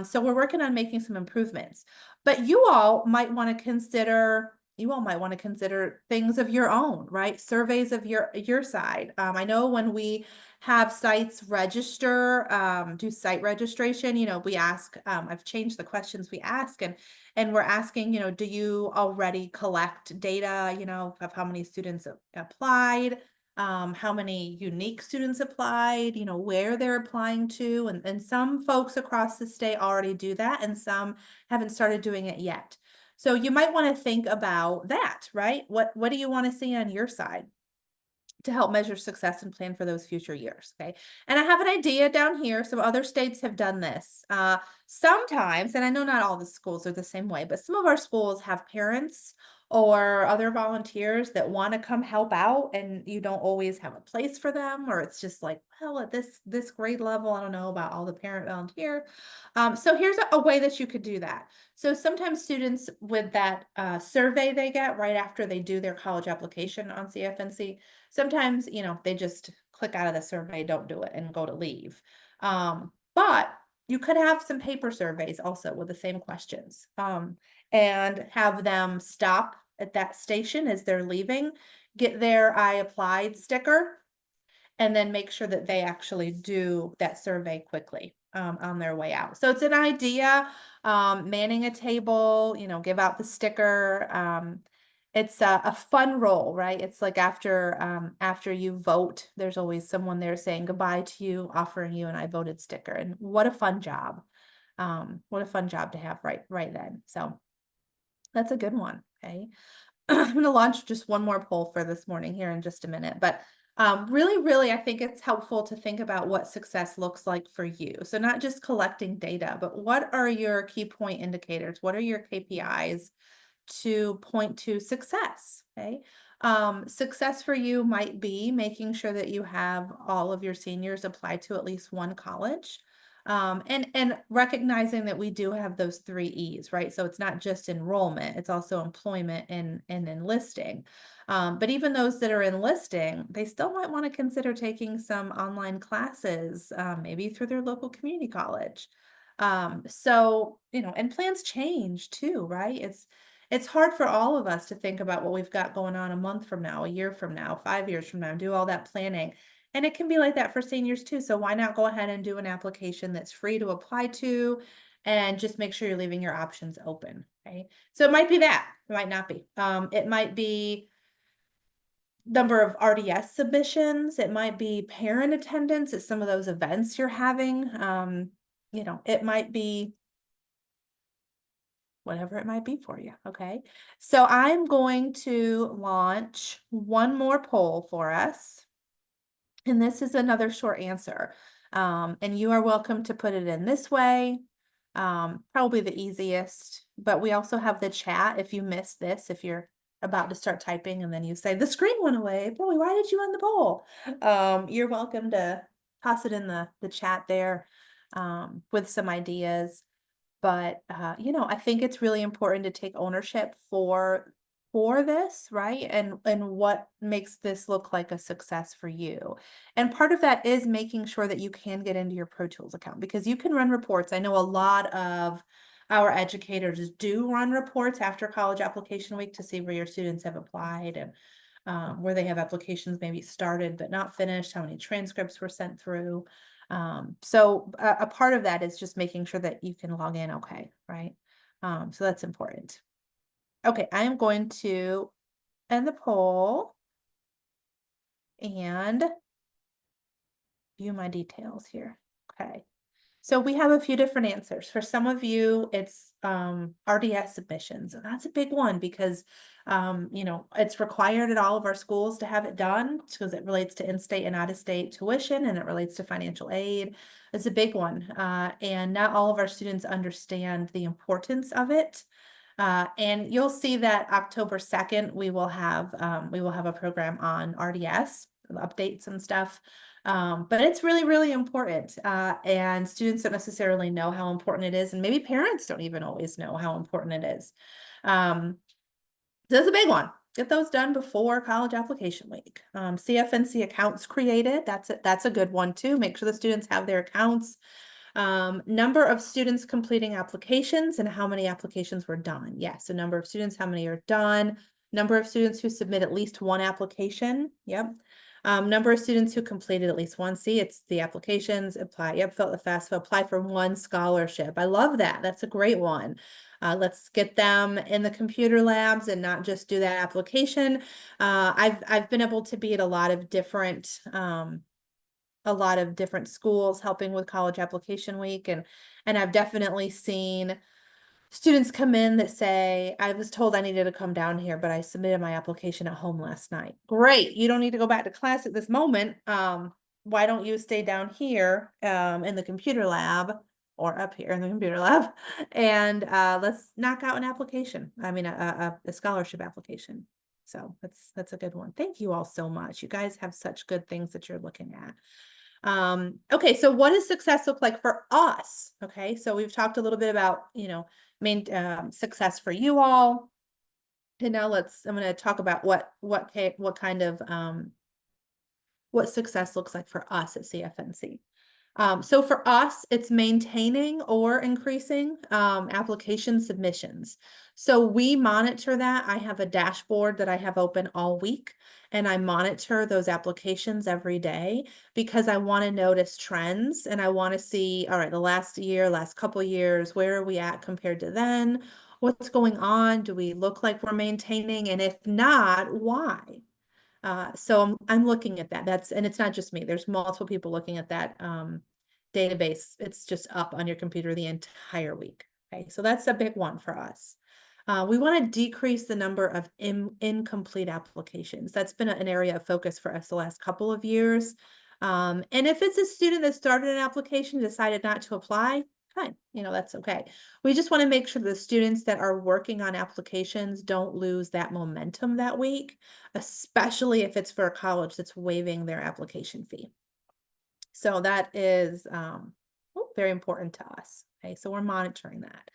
So we're working on making some improvements, but you all might want to consider things of your own, right? Surveys of your side. I know when we have sites register, do site registration, we ask, I've changed the questions we ask, and we're asking, do you already collect data, of how many students applied, how many unique students applied, where they're applying to, and some folks across the state already do that, and some haven't started doing it yet. So you might want to think about that, right? What do you want to see on your side to help measure success and plan for those future years? Okay. And I have an idea down here. Some other states have done this. Sometimes, and I know not all the schools are the same way, but some of our schools have parents or other volunteers that want to come help out, and you don't always have a place for them, or it's just like, well, at this grade level, I don't know about all the parent volunteer. So here's a way that you could do that. So sometimes students with that survey they get right after they do their college application on CFNC, sometimes, they just click out of the survey, don't do it, and go to leave. But you could have some paper surveys also with the same questions, and have them stop at that station as they're leaving, get their I applied sticker, and then make sure that they actually do that survey quickly on their way out. So it's an idea, manning a table, give out the sticker. It's a fun role, right? It's like after you vote, there's always someone there saying goodbye to you, offering you an I voted sticker. And what a fun job. What a fun job to have right then. So that's a good one. Okay. I'm going to launch just one more poll for this morning here in just a minute, but really, I think it's helpful to think about what success looks like for you. So not just collecting data, but what are your key point indicators? What are your KPIs to point to success? Okay. Success for you might be making sure that you have all of your seniors apply to at least one college. And recognizing that we do have those 3 E's, right? So it's not just enrollment, it's also employment and enlisting. But even those that are enlisting, they still might want to consider taking some online classes, maybe through their local community college. So, and plans change too, right? It's hard for all of us to think about what we've got going on a month from now, a year from now, 5 years from now, do all that planning. And it can be like that for seniors too. So why not go ahead and do an application that's free to apply to, and just make sure you're leaving your options open. Okay. So it might be that, it might not be. It might be number of RDS submissions. It might be parent attendance at some of those events you're having. It might be whatever it might be for you. Okay. So I'm going to launch one more poll for us. And this is another short answer. And you are welcome to put it in this way. Probably the easiest, but we also have the chat. If you miss this, if you're about to start typing and then you say the screen went away, boy, why did you end the poll? You're welcome to toss it in the chat there, with some ideas. But I think it's really important to take ownership for this, right? And what makes this look like a success for you. And part of that is making sure that you can get into your Pro Tools account, because you can run reports. I know a lot of our educators do run reports after college application week to see where your students have applied, and where they have applications maybe started but not finished, how many transcripts were sent through. So a part of that is just making sure that you can log in okay, right? So that's important. Okay, I am going to end the poll and view my details here. Okay. So we have a few different answers. For some of you, it's RDS submissions. And that's a big one because, it's required at all of our schools to have it done because it relates to in-state and out-of-state tuition, and it relates to financial aid. It's a big one. And not all of our students understand the importance of it. And you'll see that October 2nd, we will have a program on RDS, updates and stuff. But it's really important. And students don't necessarily know how important it is. And maybe parents don't even always know how important it is. So that's a big one. Get those done before college application week. CFNC accounts created. That's a good one too. Make sure the students have their accounts. Number of students completing applications and how many applications were done. Yes, so number of students, how many are done. Number of students who submit at least one application. Yep. Number of students who completed at least one. See, it's the applications, apply. Yep, fill the FAFSA, apply for one scholarship. I love that. That's a great one. Let's get them in the computer labs and not just do that application. I've been able to be at a lot of different schools helping with college application week, and I've definitely seen students come in that say, I was told I needed to come down here, but I submitted my application at home last night. Great, you don't need to go back to class at this moment. Why don't you stay down here in the computer lab or up here in the computer lab and let's knock out an application. I mean, a scholarship application. So that's a good one. Thank you all so much. You guys have such good things that you're looking at. Okay, so what does success look like for us? Okay, so we've talked a little bit about, success for you all. And now I'm going to talk about what kind of what success looks like for us at CFNC. So for us, it's maintaining or increasing application submissions. So we monitor that. I have a dashboard that I have open all week, and I monitor those applications every day because I want to notice trends and I want to see, all right, the last couple years, where are we at compared to then? What's going on? Do we look like we're maintaining? And if not, why? So I'm looking at that. And it's not just me. There's multiple people looking at that database. It's just up on your computer the entire week. Okay, so that's a big one for us. We want to decrease the number of incomplete applications. That's been an area of focus for us the last couple of years. And if it's a student that started an application, decided not to apply, fine, that's okay. We just want to make sure the students that are working on applications don't lose that momentum that week, especially if it's for a college that's waiving their application fee. So that is very important to us. Okay, so we're monitoring that.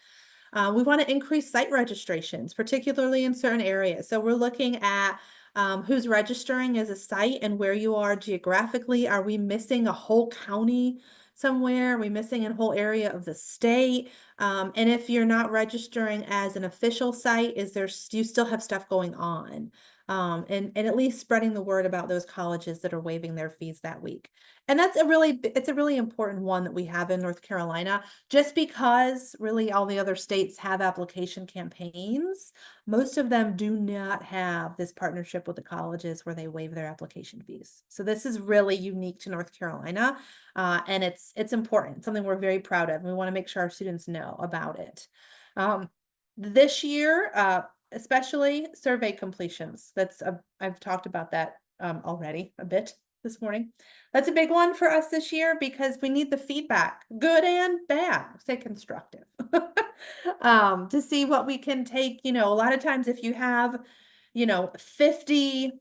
We want to increase site registrations, particularly in certain areas. So we're looking at who's registering as a site and where you are geographically. Are we missing a whole county somewhere? Are we missing a whole area of the state? And if you're not registering as an official site, do you still have stuff going on? And at least spreading the word about those colleges that are waiving their fees that week. And it's a really important one that we have in North Carolina, just because really all the other states have application campaigns. Most of them do not have this partnership with the colleges where they waive their application fees. So this is really unique to North Carolina, and it's important, something we're very proud of. And we want to make sure our students know about it. This year, especially survey completions. I've talked about that already a bit this morning. That's a big one for us this year because we need the feedback, good and bad, say constructive, to see what we can take. A lot of times if you have, 50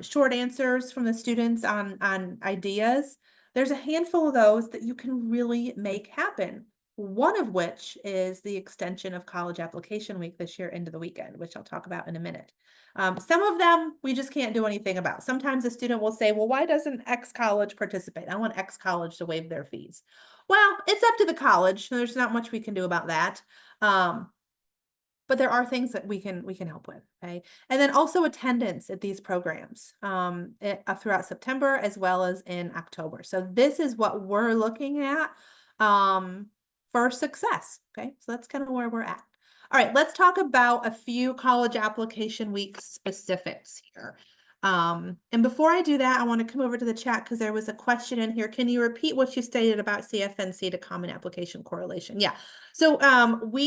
short answers from the students on ideas, there's a handful of those that you can really make happen. One of which is the extension of College Application Week this year into the weekend, which I'll talk about in a minute. Some of them we just can't do anything about. Sometimes a student will say, well, why doesn't X college participate? I want X college to waive their fees. Well, it's up to the college. There's not much we can do about that. But there are things that we can help with, okay? And then also attendance at these programs throughout September as well as in October. So this is what we're looking at for success, okay? So that's kind of where we're at. All right, let's talk about a few College Application Week specifics here. And before I do that, I want to come over to the chat because there was a question in here. Can you repeat what you stated about CFNC to Common Application Correlation? Yeah. So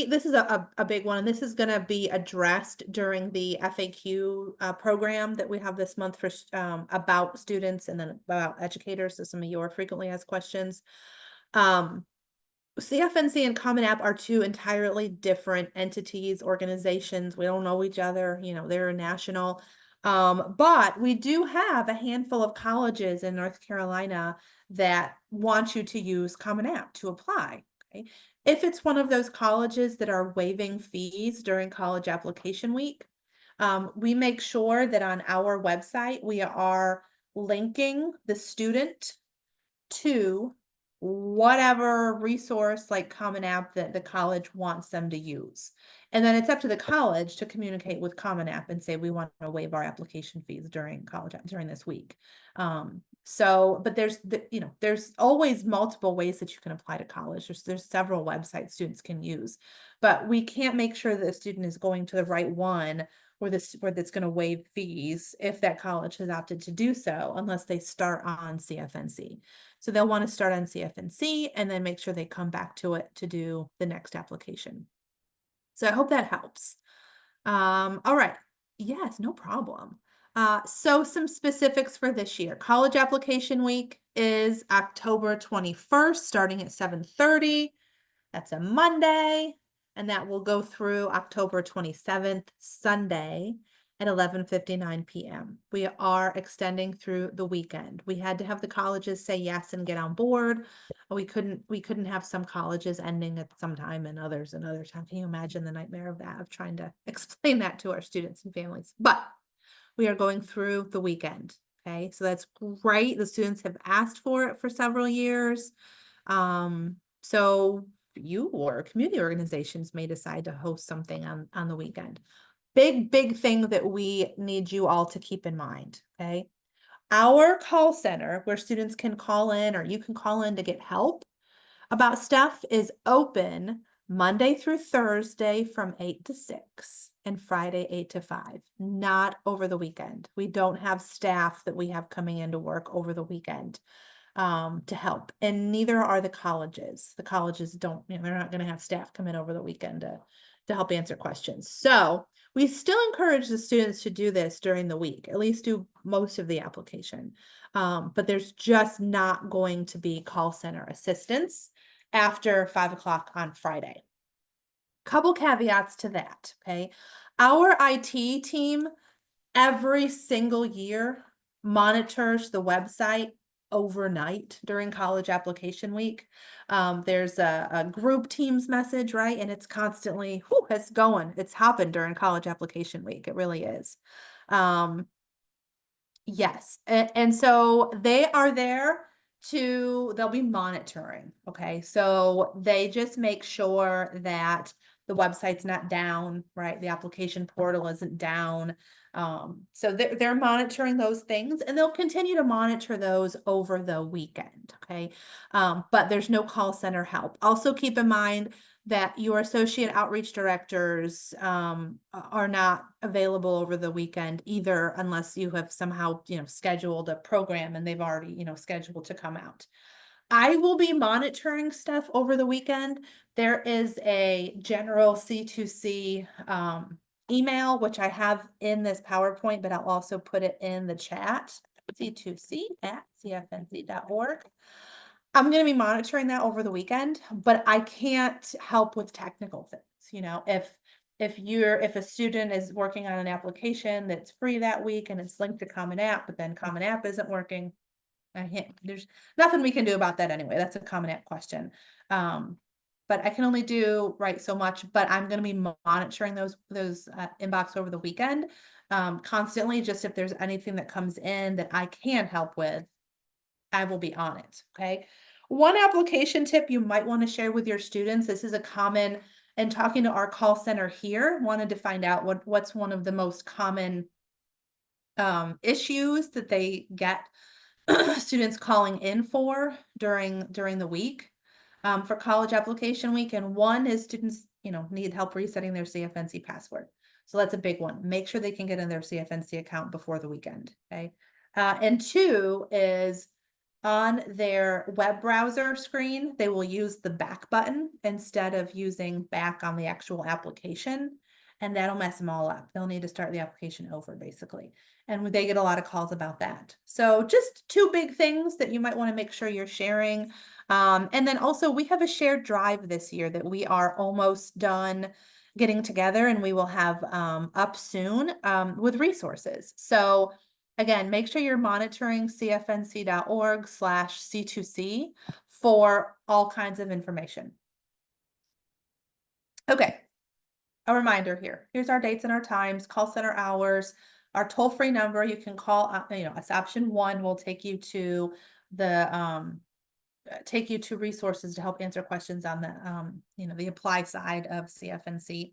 this is a big one, and this is going to be addressed during the FAQ program that we have this month for about students and then about educators. So some of you are frequently asked questions. CFNC and Common App are two entirely different entities, organizations. We don't know each other. They're national. But we do have a handful of colleges in North Carolina that want you to use Common App to apply. Okay? If it's one of those colleges that are waiving fees during College Application Week, we make sure that on our website, we are linking the student to whatever resource like Common App that the college wants them to use. And then it's up to the college to communicate with Common App and say, we want to waive our application fees during this week. But there's always multiple ways that you can apply to college. There's several websites students can use, but we can't make sure that the student is going to the right one where that's going to waive fees if that college has opted to do so, unless they start on CFNC. So they'll want to start on CFNC and then make sure they come back to it to do the next application. So I hope that helps. All right. Yes, no problem. So some specifics for this year. College application week is October 21st, starting at 7:30. That's a Monday, and that will go through October 27th, Sunday at 11:59 p.m. We are extending through the weekend. We had to have the colleges say yes and get on board. We couldn't have some colleges ending at some time and others another time. Can you imagine the nightmare of that, of trying to explain that to our students and families? But we are going through the weekend. Okay, so that's great. The students have asked for it for several years. So you or community organizations may decide to host something on the weekend. Big thing that we need you all to keep in mind, okay? Our call center, where students can call in or you can call in to get help about stuff, is open Monday through Thursday from 8 to 6 and Friday 8 to 5, not over the weekend. We don't have staff that we have coming into work over the weekend to help, and neither are the colleges. The colleges don't, they're not going to have staff come in over the weekend to help answer questions. So we still encourage the students to do this during the week, at least do most of the application. But there's just not going to be call center assistance after 5 o'clock on Friday. Couple caveats to that, okay? Our IT team every single year monitors the website overnight during college application week. There's a group Teams message, right? And it's constantly, it's going, it's hopping during college application week. It really is. Yes. And so they are there they'll be monitoring. Okay. So they just make sure that the website's not down, right? The application portal isn't down. So they're monitoring those things, and they'll continue to monitor those over the weekend. Okay. But there's no call center help. Also keep in mind that your associate outreach directors are not available over the weekend either, unless you have somehow, scheduled a program and they've already, scheduled to come out. I will be monitoring stuff over the weekend. There is a general C2C email, which I have in this PowerPoint, but I'll also put it in the chat, c2c@cfnc.org. I'm going to be monitoring that over the weekend, but I can't help with technical things. If a student is working on an application that's free that week and it's linked to Common App, but then Common App isn't working, there's nothing we can do about that anyway. That's a Common App question. But I can only do so much, but I'm going to be monitoring those inbox over the weekend constantly. Just if there's anything that comes in that I can help with, I will be on it. Okay. One application tip you might want to share with your students. This is a common, and talking to our call center here, wanted to find out what's one of the most common issues that they get students calling in for during the week for college application week. And one is students, need help resetting their CFNC password. So that's a big one. Make sure they can get in their CFNC account before the weekend. Okay. And two is on their web browser screen, they will use the back button instead of using back on the actual application. And that'll mess them all up. They'll need to start the application over, basically. And they get a lot of calls about that. So just two big things that you might want to make sure you're sharing. And then also we have a shared drive this year that we are almost done getting together, and we will have up soon with resources. So again, make sure you're monitoring cfnc.org/C2C for all kinds of information. Okay. A reminder here. Here's our dates and our times, call center hours, our toll-free number. You can call, it's option 1 will take you to the resources to help answer questions on the the apply side of CFNC.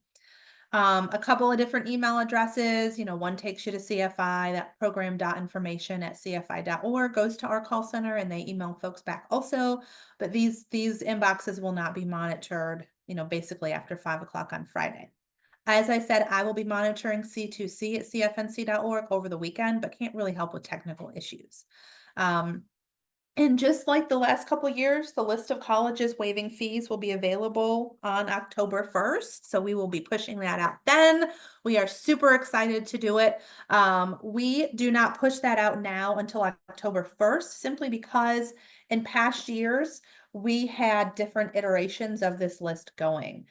A couple of different email addresses. One takes you to CFI, that program.information@cfi.org goes to our call center, and they email folks back also. But these inboxes will not be monitored, basically after 5 o'clock on Friday. As I said, I will be monitoring C2C at cfnc.org over the weekend, but can't really help with technical issues. And just like the last couple years, the list of colleges waiving fees will be available on October 1st. So we will be pushing that out then. We are super excited to do it. We do not push that out now until October 1st, simply because in past years, we had different iterations of this list going.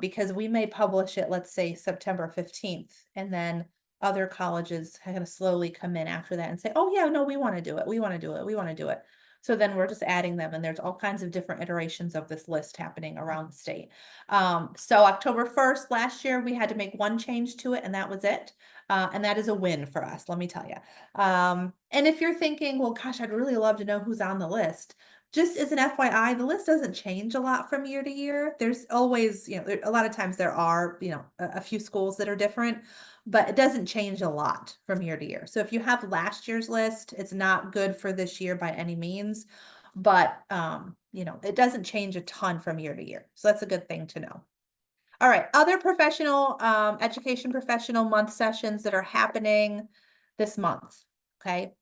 Because we may publish it, let's say September 15th, and then other colleges kind of slowly come in after that and say, oh yeah, no, we want to do it. We want to do it. We want to do it. So then we're just adding them, and there's all kinds of different iterations of this list happening around the state. So October 1st, last year, we had to make one change to it, and that was it. And that is a win for us, let me tell you. And if you're thinking, well, gosh, I'd really love to know who's on the list. Just as an FYI, the list doesn't change a lot from year to year. There's always, a lot of times there are, a few schools that are different, but it doesn't change a lot from year to year. So if you have last year's list, it's not good for this year by any means, but it doesn't change a ton from year to year. So that's a good thing to know. All right, other professional, education professional month sessions that are happening this month, okay?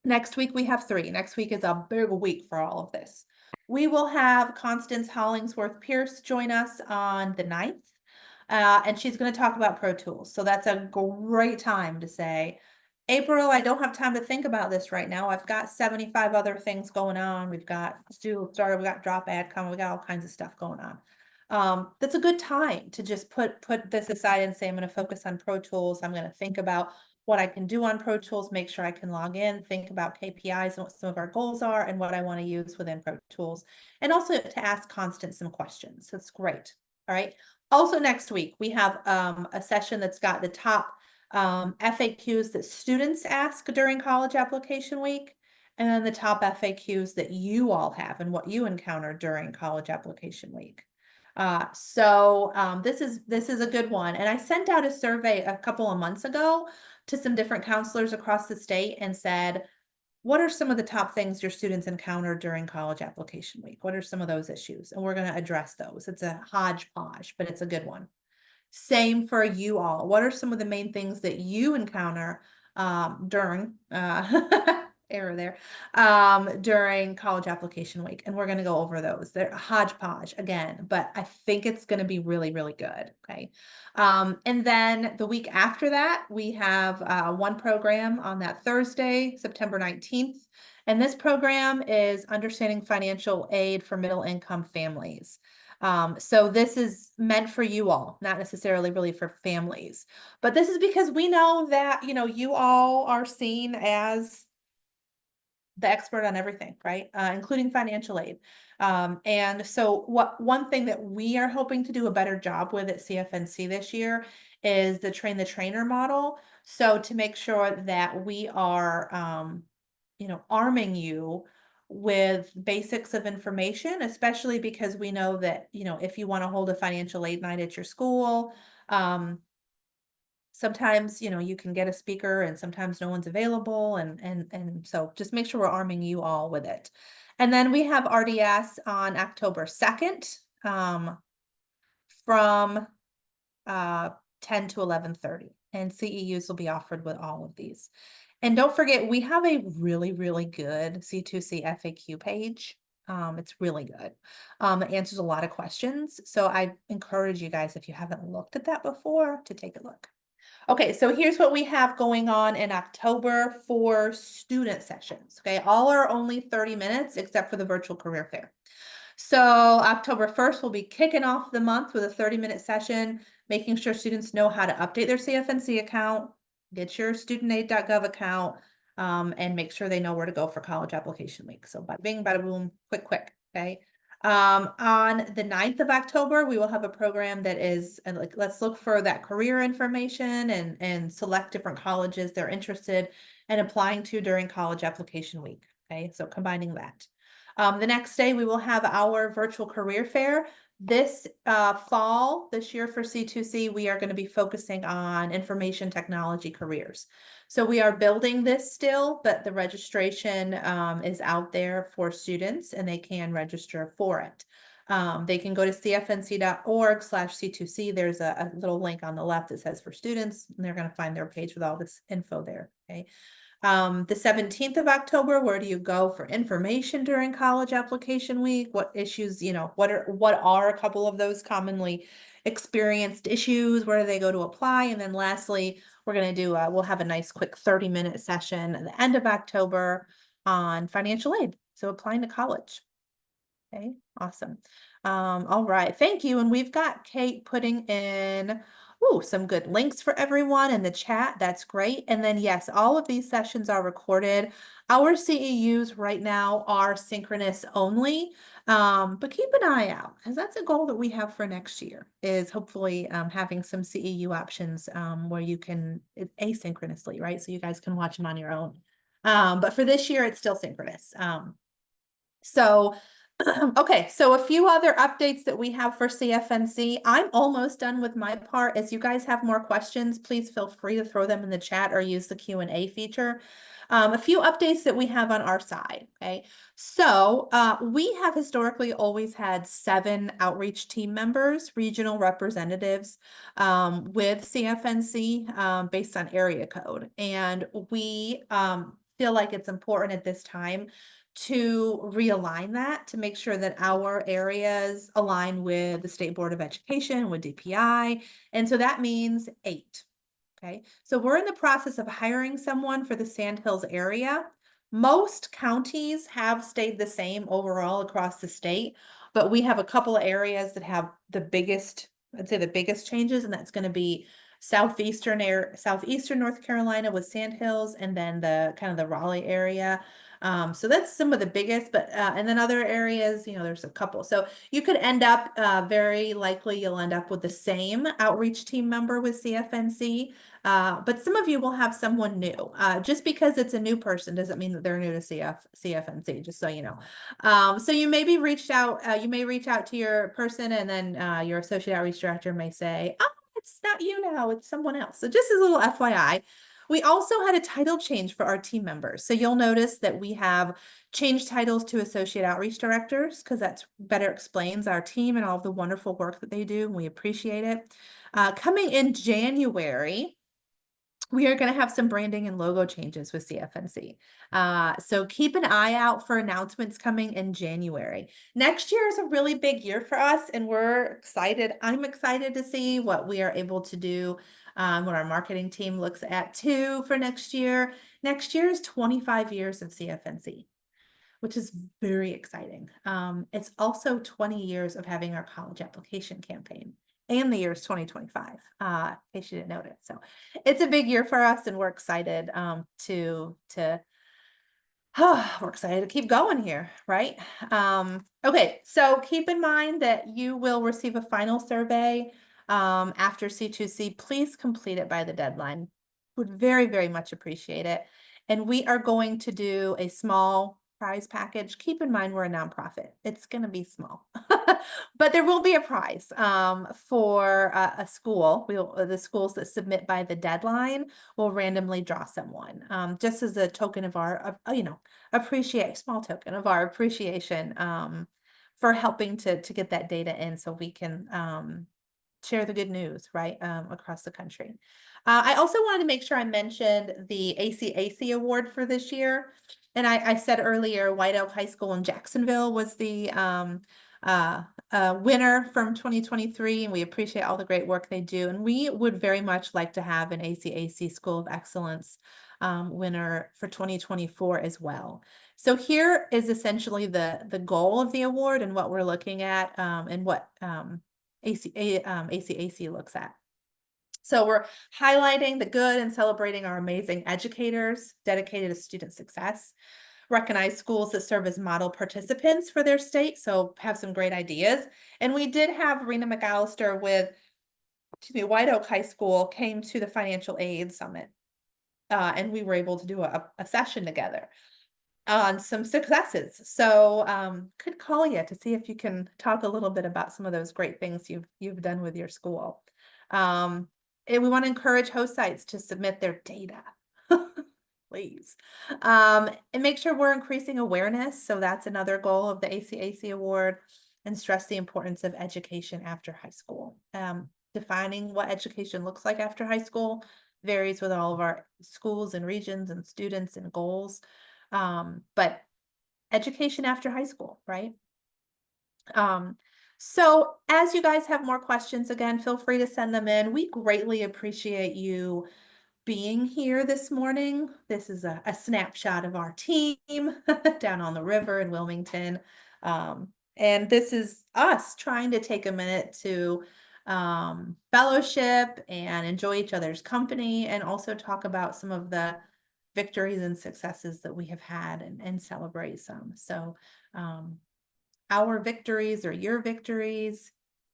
Next week we have 3. Next week is a big week for all of this. We will have Constance Hollingsworth Pierce join us on the 9th. And she's going to talk about Pro Tools. So that's a great time to say, April, I don't have time to think about this right now. I've got 75 other things going on. We've got Student Starter, we got Drop Ad coming, we got all kinds of stuff going on. That's a good time to just put this aside and say, I'm going to focus on Pro Tools. I'm going to think about what I can do on Pro Tools, make sure I can log in, think about KPIs and what some of our goals are and what I want to use within Pro Tools, and also to ask Constance some questions. That's great. All right. Also next week, we have a session that's got the top FAQs that students ask during college application week, and then the top FAQs that you all have and what you encounter during college application week. This is a good one. And I sent out a survey a couple of months ago to some different counselors across the state and said, what are some of the top things your students encounter during college application week? What are some of those issues? And we're going to address those. It's a hodgepodge, but it's a good one. Same for you all. What are some of the main things that you encounter during error there during college application week? And we're going to go over those. They're a hodgepodge again, but I think it's going to be really, really good. Okay. And then the week after that, we have one program on that Thursday, September 19th. And this program is Understanding Financial Aid for Middle Income Families. So this is meant for you all, not necessarily really for families, but this is because we know that, you all are seen as the expert on everything, right? Including financial aid. And so one thing that we are hoping to do a better job with at CFNC this year is the train the trainer model. So to make sure that we are, arming you with basics of information, especially because we know that, if you want to hold a financial aid night at your school, sometimes, you can get a speaker and sometimes no one's available. And so just make sure we're arming you all with it. And then we have RDS on October 2nd, from 10 to 11:30, and CEUs will be offered with all of these. And don't forget, we have a really, really good C2C FAQ page. It's really good. It answers a lot of questions. So I encourage you guys, if you haven't looked at that before, to take a look. Okay, so here's what we have going on in October for student sessions. Okay, all are only 30 minutes except for the virtual career fair. So October 1st, we'll be kicking off the month with a 30-minute session, making sure students know how to update their CFNC account, get your studentaid.gov account, and make sure they know where to go for college application week. So bada bing, bada boom, quick, okay? On the 9th of October, we will have a program that is like, let's look for that career information and select different colleges they're interested in applying to during college application week. Okay, so combining that. The next day, we will have our virtual career fair. This fall, this year for C2C, we are going to be focusing on information technology careers. So we are building this still, but the registration is out there for students and they can register for it. They can go to cfnc.org/C2C. There's a little link on the left that says for students, and they're going to find their page with all this info there. Okay. The 17th of October, where do you go for information during college application week? What issues, what are a couple of those commonly experienced issues? Where do they go to apply? And then lastly, we're going to do, we'll have a nice quick 30-minute session at the end of October on financial aid. So applying to college. Okay, awesome. All right, thank you. And we've got Kate putting in some good links for everyone in the chat. That's great. And then yes, all of these sessions are recorded. Our CEUs right now are synchronous only, but keep an eye out because that's a goal that we have for next year is hopefully having some CEU options where you can asynchronously, right? So you guys can watch them on your own. But for this year, it's still synchronous. So okay, so a few other updates that we have for CFNC. I'm almost done with my part. As you guys have more questions, please feel free to throw them in the chat or use the Q&A feature. A few updates that we have on our side, okay? So we have historically always had 7 outreach team members, regional representatives with CFNC based on area code. And we feel like it's important at this time to realign that to make sure that our areas align with the State Board of Education, with DPI. And so that means 8. Okay, so we're in the process of hiring someone for the Sandhills area. Most counties have stayed the same overall across the state, but we have a couple of areas that have the biggest, I'd say the biggest changes, and that's going to be southeastern North Carolina with Sandhills, and then the kind of the Raleigh area. So that's some of the biggest, but and then other areas, there's a couple. So you could end up very likely you'll end up with the same outreach team member with CFNC. But some of you will have someone new. Just because it's a new person doesn't mean that they're new to CFNC, just so you know. So you may be reached out, you may reach out to your person, and then your associate outreach director may say, oh, it's not you now, it's someone else. So just as a little FYI. We also had a title change for our team members. So you'll notice that we have changed titles to associate outreach directors because that better explains our team and all of the wonderful work that they do. And we appreciate it. Coming in January, we are going to have some branding and logo changes with CFNC. So keep an eye out for announcements coming in January. Next year is a really big year for us, and we're excited. I'm excited to see what we are able to do, what our marketing team looks at too for next year. Next year is 25 years of CFNC, which is very exciting. It's also 20 years of having our college application campaign. And the year is 2025, in case you didn't know it. So it's a big year for us, and we're excited we're excited to keep going here, right? Okay, so keep in mind that you will receive a final survey after C2C. Please complete it by the deadline. Would very, very much appreciate it. And we are going to do a small prize package. Keep in mind, we're a nonprofit. It's going to be small, but there will be a prize for a school. The schools that submit by the deadline will randomly draw someone, just as a token of our, small token of our appreciation for helping to get that data in so we can share the good news, right, across the country. I also wanted to make sure I mentioned the ACAC award for this year. And I said earlier, White Oak High School in Jacksonville was the winner from 2023, and we appreciate all the great work they do. And we would very much like to have an ACAC School of Excellence winner for 2024 as well. So here is essentially the goal of the award and what we're looking at and what ACAC looks at. So we're highlighting the good and celebrating our amazing educators dedicated to student success, recognize schools that serve as model participants for their state, so have some great ideas. And we did have Rena McAllister with White Oak High School came to the Financial Aid Summit, and we were able to do a session together on some successes. So could call you to see if you can talk a little bit about some of those great things you've done with your school. And we want to encourage host sites to submit their data, please, and make sure we're increasing awareness. So that's another goal of the ACAC award, and stress the importance of education after high school. Defining what education looks like after high school varies with all of our schools and regions and students and goals. But education after high school, right? So as you guys have more questions, again, feel free to send them in. We greatly appreciate you being here this morning. This is a snapshot of our team down on the river in Wilmington. And this is us trying to take a minute to fellowship and enjoy each other's company, and also talk about some of the victories and successes that we have had, and celebrate some. So our victories or your victories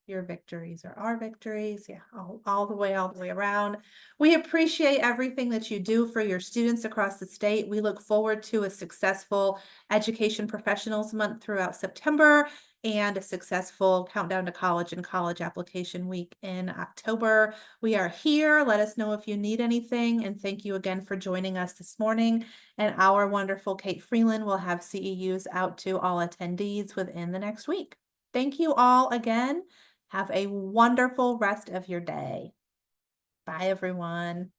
or our victories. Yeah, all the way around. We appreciate everything that you do for your students across the state. We look forward to a successful Education Professionals Month throughout September, and a successful Countdown to College and College Application Week in October. We are here. Let us know if you need anything. And thank you again for joining us this morning. And our wonderful Kate Freeland will have CEUs out to all attendees within the next week. Thank you all again. Have a wonderful rest of your day. Bye, everyone.